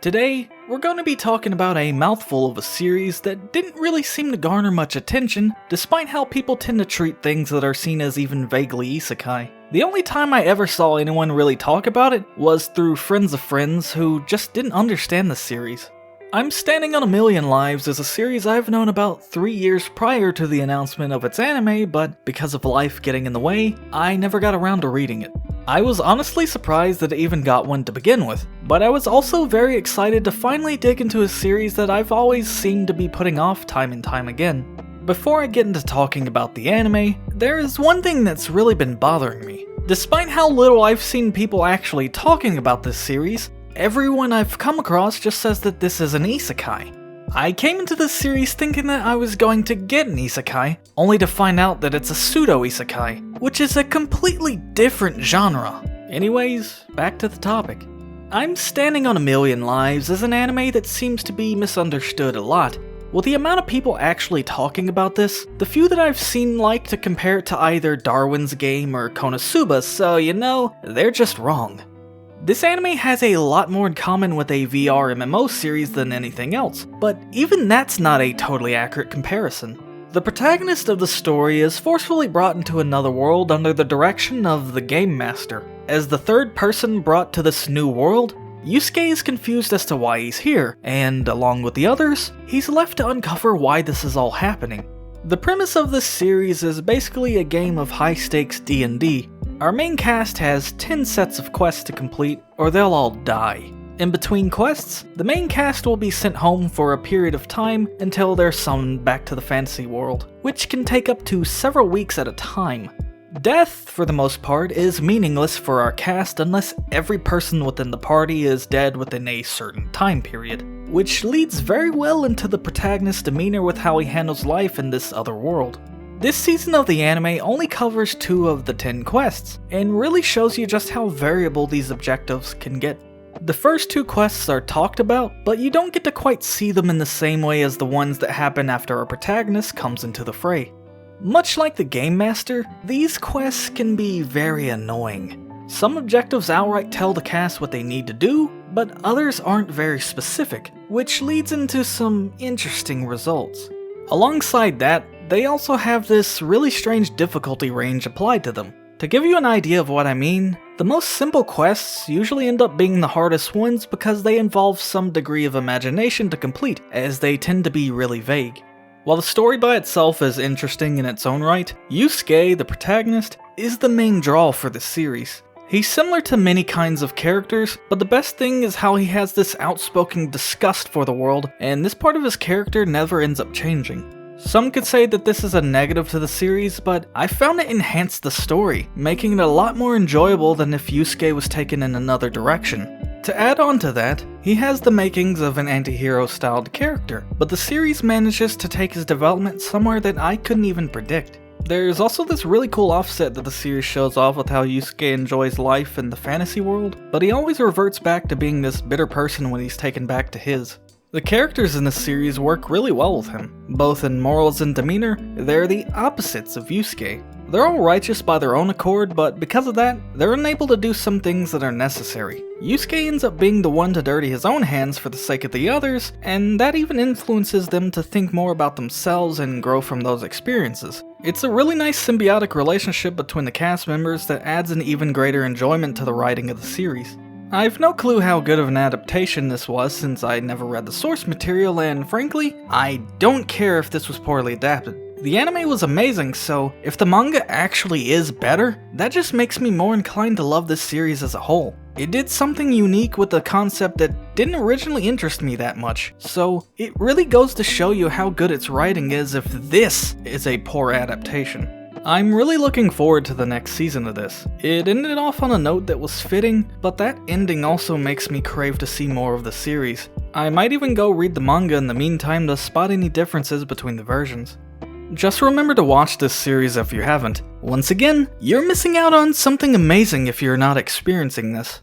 Today, we're going to be talking about a mouthful of a series that didn't really seem to garner much attention, despite how people tend to treat things that are seen as even vaguely isekai. The only time I ever saw anyone really talk about it was through friends of friends who just didn't understand the series. I'm Standing on a Million Lives is a series I've known about 3 years prior to the announcement of its anime, but because of life getting in the way, I never got around to reading it. I was honestly surprised that it even got one to begin with, but I was also very excited to finally dig into a series that I've always seemed to be putting off time and time again. Before I get into talking about the anime, there is one thing that's really been bothering me. Despite how little I've seen people actually talking about this series, everyone I've come across just says that this is an isekai. I came into this series thinking that I was going to get an isekai, only to find out that it's a pseudo-isekai, which is a completely different genre. Anyways, back to the topic. I'm Standing on a Million Lives is an anime that seems to be misunderstood a lot. With the amount of people actually talking about this, the few that I've seen like to compare it to either Darwin's Game or Konosuba, so they're just wrong. This anime has a lot more in common with a VR MMO series than anything else, but even that's not a totally accurate comparison. The protagonist of the story is forcefully brought into another world under the direction of the Game Master. As the third person brought to this new world, Yusuke is confused as to why he's here, and along with the others, he's left to uncover why this is all happening. The premise of this series is basically a game of high-stakes D&D. Our main cast has 10 sets of quests to complete, or they'll all die. In between quests, the main cast will be sent home for a period of time until they're summoned back to the fantasy world, which can take up to several weeks at a time. Death, for the most part, is meaningless for our cast unless every person within the party is dead within a certain time period, which leads very well into the protagonist's demeanor with how he handles life in this other world. This season of the anime only covers 2 of the 10 quests, and really shows you just how variable these objectives can get. The first 2 quests are talked about, but you don't get to quite see them in the same way as the ones that happen after our protagonist comes into the fray. Much like the Game Master, these quests can be very annoying. Some objectives outright tell the cast what they need to do, but others aren't very specific, which leads into some interesting results. Alongside that, they also have this really strange difficulty range applied to them. To give you an idea of what I mean, the most simple quests usually end up being the hardest ones because they involve some degree of imagination to complete, as they tend to be really vague. While the story by itself is interesting in its own right, Yusuke, the protagonist, is the main draw for the series. He's similar to many kinds of characters, but the best thing is how he has this outspoken disgust for the world, and this part of his character never ends up changing. Some could say that this is a negative to the series, but I found it enhanced the story, making it a lot more enjoyable than if Yusuke was taken in another direction. To add on to that, he has the makings of an anti-hero styled character, but the series manages to take his development somewhere that I couldn't even predict. There's also this really cool offset that the series shows off with how Yusuke enjoys life in the fantasy world, but he always reverts back to being this bitter person when he's taken back to his. The characters in this series work really well with him. Both in morals and demeanor, they're the opposites of Yusuke. They're all righteous by their own accord, but because of that, they're unable to do some things that are necessary. Yusuke ends up being the one to dirty his own hands for the sake of the others, and that even influences them to think more about themselves and grow from those experiences. It's a really nice symbiotic relationship between the cast members that adds an even greater enjoyment to the writing of the series. I've no clue how good of an adaptation this was since I never read the source material, and frankly, I don't care if this was poorly adapted. The anime was amazing, so if the manga actually is better, that just makes me more inclined to love this series as a whole. It did something unique with a concept that didn't originally interest me that much, so it really goes to show you how good its writing is if this is a poor adaptation. I'm really looking forward to the next season of this. It ended off on a note that was fitting, but that ending also makes me crave to see more of the series. I might even go read the manga in the meantime to spot any differences between the versions. Just remember to watch this series if you haven't. Once again, you're missing out on something amazing if you're not experiencing this.